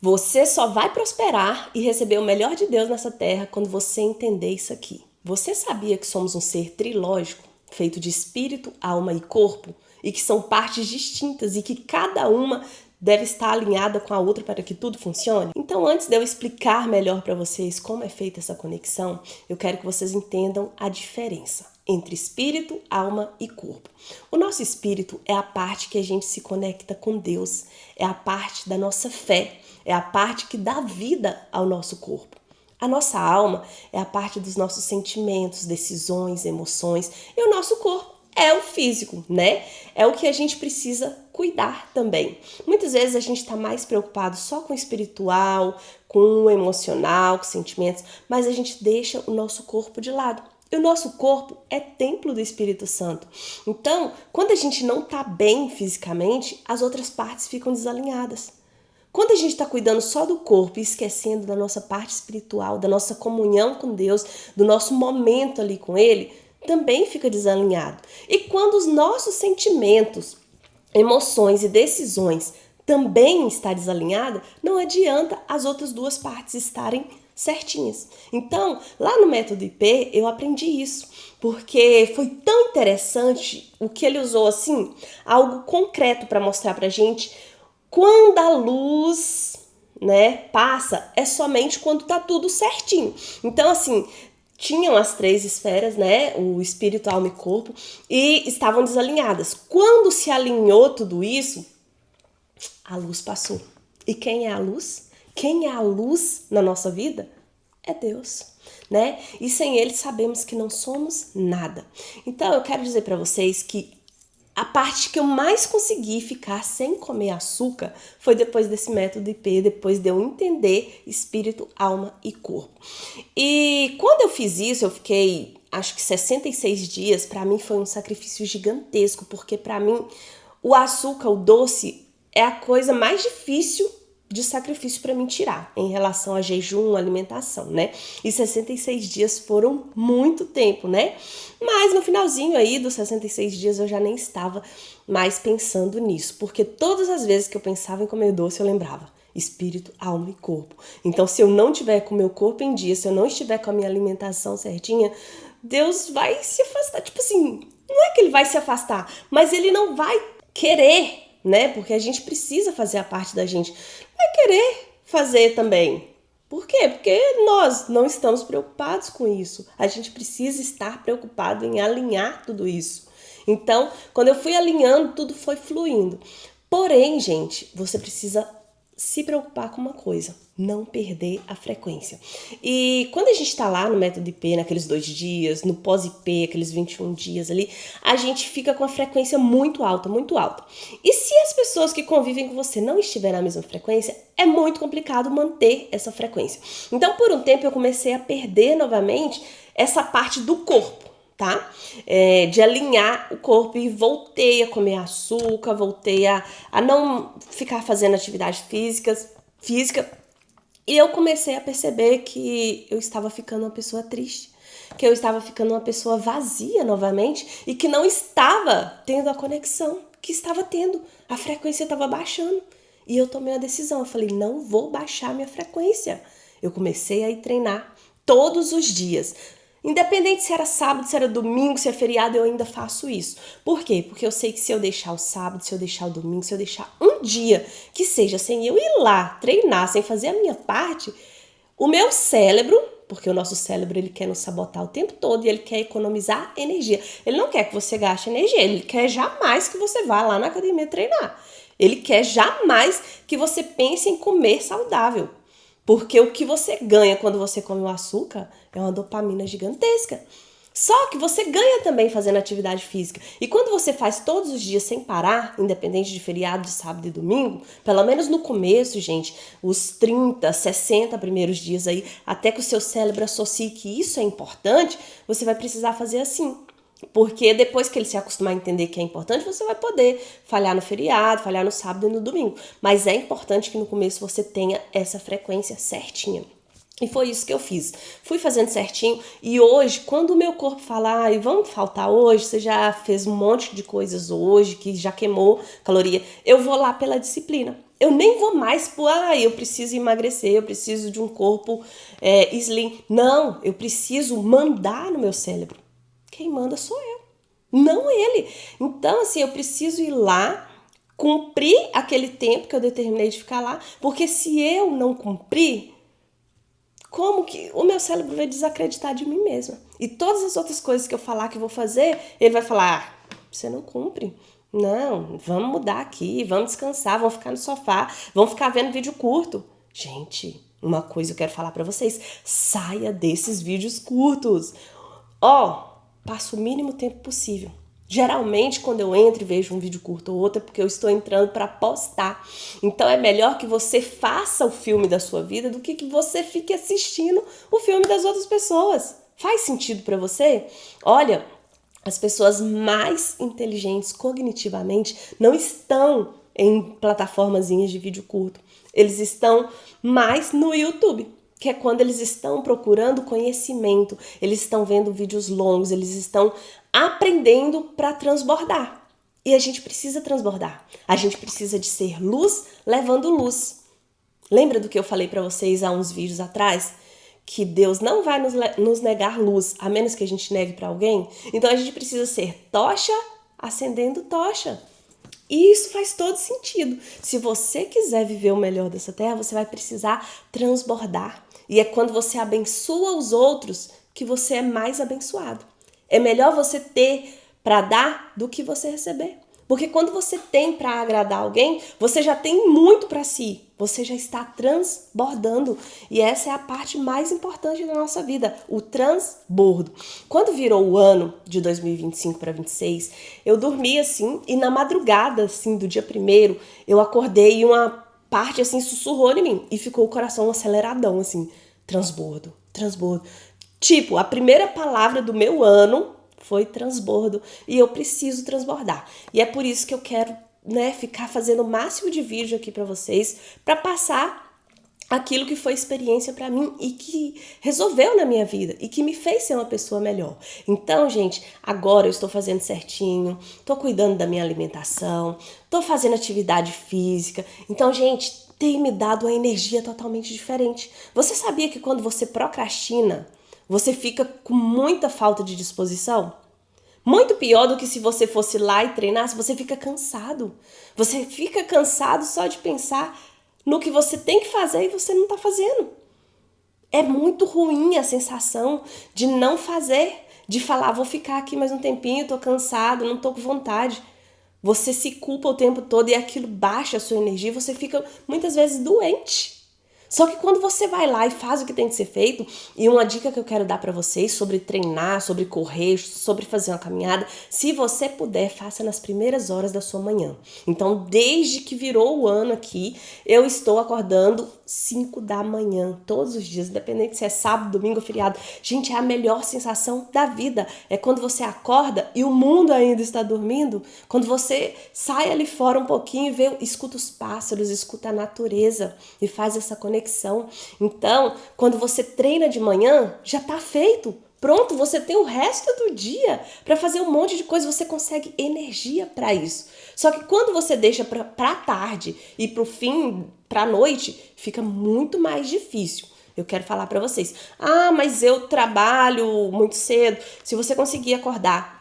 Você só vai prosperar e receber o melhor de Deus nessa terra quando você entender isso aqui. Você sabia que somos um ser trilógico, feito de espírito, alma e corpo, e que são partes distintas e que cada uma deve estar alinhada com a outra para que tudo funcione? Então, antes de eu explicar melhor para vocês como é feita essa conexão, eu quero que vocês entendam a diferença entre espírito, alma e corpo. O nosso espírito é a parte que a gente se conecta com Deus, é a parte da nossa fé, é a parte que dá vida ao nosso corpo. A nossa alma é a parte dos nossos sentimentos, decisões, emoções, e o nosso corpo é o físico, né? É o que a gente precisa cuidar também. Muitas vezes a gente está mais preocupado só com o espiritual, com o emocional, com os sentimentos, mas a gente deixa o nosso corpo de lado. E o nosso corpo é templo do Espírito Santo. Então, quando a gente não está bem fisicamente, as outras partes ficam desalinhadas. Quando a gente está cuidando só do corpo e esquecendo da nossa parte espiritual, da nossa comunhão com Deus, do nosso momento ali com Ele, também fica desalinhado. E quando os nossos sentimentos, emoções e decisões também estão desalinhadas, não adianta as outras duas partes estarem certinhas. Então, lá no método IP, eu aprendi isso, porque foi tão interessante o que ele usou assim, algo concreto para mostrar pra gente. Quando a luz, né, passa, é somente quando tá tudo certinho. Então, assim, tinham as três esferas, né, o espírito, alma e corpo, e estavam desalinhadas. Quando se alinhou tudo isso, a luz passou. E quem é a luz? Quem é a luz na nossa vida? É Deus, né? E sem Ele sabemos que não somos nada. Então, eu quero dizer para vocês que a parte que eu mais consegui ficar sem comer açúcar foi depois desse método IP, depois de eu entender espírito, alma e corpo. E quando eu fiz isso, eu fiquei, acho que 66 dias, para mim foi um sacrifício gigantesco, porque para mim o açúcar, o doce, é a coisa mais difícil de sacrifício para mim tirar em relação a jejum, alimentação, né? E 66 dias foram muito tempo, né? Mas no finalzinho aí dos 66 dias eu já nem estava mais pensando nisso, porque todas as vezes que eu pensava em comer doce eu lembrava espírito, alma e corpo. Então, se eu não tiver com o meu corpo em dia, se eu não estiver com a minha alimentação certinha, Deus vai se afastar. Tipo assim, não é que ele vai se afastar, mas ele não vai querer, né? Porque a gente precisa fazer a parte da gente. Vai querer fazer também. Por quê? Porque nós não estamos preocupados com isso. A gente precisa estar preocupado em alinhar tudo isso. Então, quando eu fui alinhando, tudo foi fluindo. Porém, gente, você precisa se preocupar com uma coisa, não perder a frequência. E quando a gente está lá no método IP, naqueles 2 dias, no pós-IP, aqueles 21 dias ali, a gente fica com a frequência muito alta, muito alta. E se as pessoas que convivem com você não estiverem na mesma frequência, é muito complicado manter essa frequência. Então, por um tempo, eu comecei a perder novamente essa parte do corpo. Tá? De alinhar o corpo e voltei a comer açúcar, voltei a não ficar fazendo atividade física e eu comecei a perceber que eu estava ficando uma pessoa triste, que eu estava ficando uma pessoa vazia novamente e que não estava tendo a conexão que estava tendo, a frequência estava baixando e eu tomei a decisão, eu falei, não vou baixar minha frequência. Eu comecei a ir treinar todos os dias. Independente se era sábado, se era domingo, se é feriado, eu ainda faço isso. Por quê? Porque eu sei que se eu deixar o sábado, se eu deixar o domingo, se eu deixar um dia que seja sem eu ir lá treinar, sem fazer a minha parte, o meu cérebro, porque o nosso cérebro ele quer nos sabotar o tempo todo e ele quer economizar energia. Ele não quer que você gaste energia, ele quer jamais que você vá lá na academia treinar. Ele quer jamais que você pense em comer saudável. Porque o que você ganha quando você come o açúcar é uma dopamina gigantesca. Só que você ganha também fazendo atividade física. E quando você faz todos os dias sem parar, independente de feriado, de sábado e domingo, pelo menos no começo, gente, os 30, 60 primeiros dias aí, até que o seu cérebro associe que isso é importante, você vai precisar fazer assim. Porque depois que ele se acostumar a entender que é importante, você vai poder falhar no feriado, falhar no sábado e no domingo. Mas é importante que no começo você tenha essa frequência certinha. E foi isso que eu fiz. Fui fazendo certinho e hoje, quando o meu corpo fala, ai, vamos faltar hoje, você já fez um monte de coisas hoje, que já queimou caloria, eu vou lá pela disciplina. Eu nem vou mais eu preciso emagrecer, eu preciso de um corpo slim. Não, eu preciso mandar no meu cérebro. Quem manda sou eu, não ele. Então, assim, eu preciso ir lá, cumprir aquele tempo que eu determinei de ficar lá, porque se eu não cumprir, como que o meu cérebro vai desacreditar de mim mesma? E todas as outras coisas que eu falar que eu vou fazer, ele vai falar, você não cumpre. Não, vamos mudar aqui, vamos descansar, vamos ficar no sofá, vamos ficar vendo vídeo curto. Gente, uma coisa eu quero falar pra vocês, saia desses vídeos curtos. Passa o mínimo tempo possível. Geralmente, quando eu entro e vejo um vídeo curto ou outro, é porque eu estou entrando para postar. Então, é melhor que você faça o filme da sua vida do que você fique assistindo o filme das outras pessoas. Faz sentido para você? Olha, as pessoas mais inteligentes cognitivamente não estão em plataformazinhas de vídeo curto. Eles estão mais no YouTube, que é quando eles estão procurando conhecimento, eles estão vendo vídeos longos, eles estão aprendendo para transbordar. E a gente precisa transbordar. A gente precisa de ser luz levando luz. Lembra do que eu falei para vocês há uns vídeos atrás? Que Deus não vai nos negar luz, a menos que a gente negue para alguém. Então a gente precisa ser tocha acendendo tocha. E isso faz todo sentido. Se você quiser viver o melhor dessa terra, você vai precisar transbordar. E é quando você abençoa os outros que você é mais abençoado. É melhor você ter para dar do que você receber. Porque quando você tem para agradar alguém, você já tem muito para si. Você já está transbordando. E essa é a parte mais importante da nossa vida, o transbordo. Quando virou o ano de 2025 para 26, eu dormi assim e na madrugada assim do dia 1º, eu acordei e uma parte assim sussurrou em mim e ficou o coração aceleradão assim, transbordo, transbordo. Tipo, a primeira palavra do meu ano foi transbordo e eu preciso transbordar. E é por isso que eu quero, ficar fazendo o máximo de vídeo aqui para vocês, para passar aquilo que foi experiência para mim e que resolveu na minha vida e que me fez ser uma pessoa melhor. Então, gente, agora eu estou fazendo certinho, estou cuidando da minha alimentação, estou fazendo atividade física. Então, gente, tem me dado uma energia totalmente diferente. Você sabia que quando você procrastina, você fica com muita falta de disposição? Muito pior do que se você fosse lá e treinasse, você fica cansado. Você fica cansado só de pensar no que você tem que fazer e você não está fazendo. É muito ruim a sensação de não fazer, de falar, vou ficar aqui mais um tempinho, tô cansado, não tô com vontade. Você se culpa o tempo todo e aquilo baixa a sua energia, você fica muitas vezes doente. Só que quando você vai lá e faz o que tem que ser feito, e uma dica que eu quero dar para vocês sobre treinar, sobre correr, sobre fazer uma caminhada, se você puder, faça nas primeiras horas da sua manhã. Então, desde que virou o ano aqui, eu estou acordando 5 da manhã, todos os dias, independente se é sábado, domingo ou feriado. Gente, é a melhor sensação da vida. É quando você acorda e o mundo ainda está dormindo, quando você sai ali fora um pouquinho e escuta os pássaros, escuta a natureza e faz essa conexão. Então, quando você treina de manhã, já está feito. Pronto, você tem o resto do dia para fazer um monte de coisa, você consegue energia para isso. Só que quando você deixa para tarde e para o fim, para a noite, fica muito mais difícil. Eu quero falar para vocês. Mas eu trabalho muito cedo. Se você conseguir acordar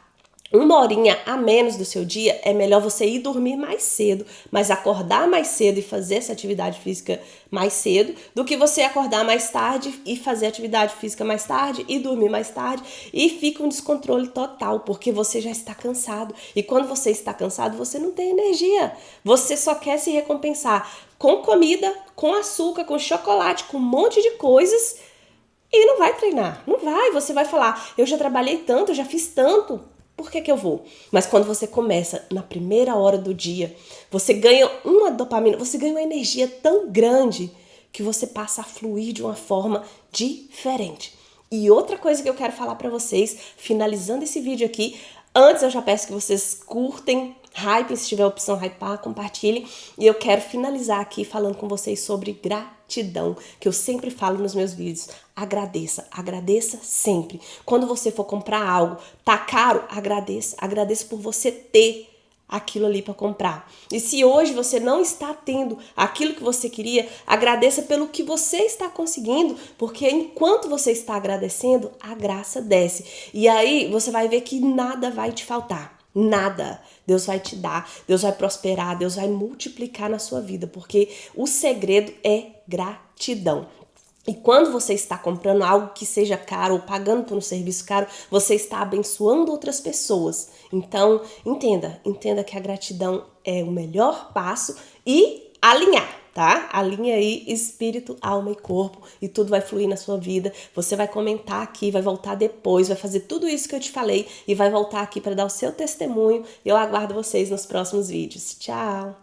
1 horinha a menos do seu dia, é melhor você ir dormir mais cedo, mas acordar mais cedo e fazer essa atividade física mais cedo, do que você acordar mais tarde e fazer atividade física mais tarde e dormir mais tarde e fica um descontrole total, porque você já está cansado. E quando você está cansado, você não tem energia. Você só quer se recompensar com comida, com açúcar, com chocolate, com um monte de coisas e não vai treinar. Não vai. Você vai falar, eu já trabalhei tanto, eu já fiz tanto. Por que eu vou? Mas quando você começa na primeira hora do dia, você ganha uma dopamina, você ganha uma energia tão grande que você passa a fluir de uma forma diferente. E outra coisa que eu quero falar para vocês, finalizando esse vídeo aqui, antes eu já peço que vocês curtem, hypem, se tiver a opção hypar, compartilhem. E eu quero finalizar aqui falando com vocês sobre gratidão, que eu sempre falo nos meus vídeos. Agradeça, agradeça sempre. Quando você for comprar algo, tá caro, agradeça. Agradeça por você ter aquilo ali para comprar. E se hoje você não está tendo aquilo que você queria, agradeça pelo que você está conseguindo, porque enquanto você está agradecendo, a graça desce. E aí você vai ver que nada vai te faltar. Nada. Deus vai te dar, Deus vai prosperar, Deus vai multiplicar na sua vida, porque o segredo é gratidão. E quando você está comprando algo que seja caro ou pagando por um serviço caro, você está abençoando outras pessoas. Então, entenda que a gratidão é o melhor passo e alinhar, tá? Alinha aí espírito, alma e corpo e tudo vai fluir na sua vida. Você vai comentar aqui, vai voltar depois, vai fazer tudo isso que eu te falei e vai voltar aqui para dar o seu testemunho. Eu aguardo vocês nos próximos vídeos. Tchau!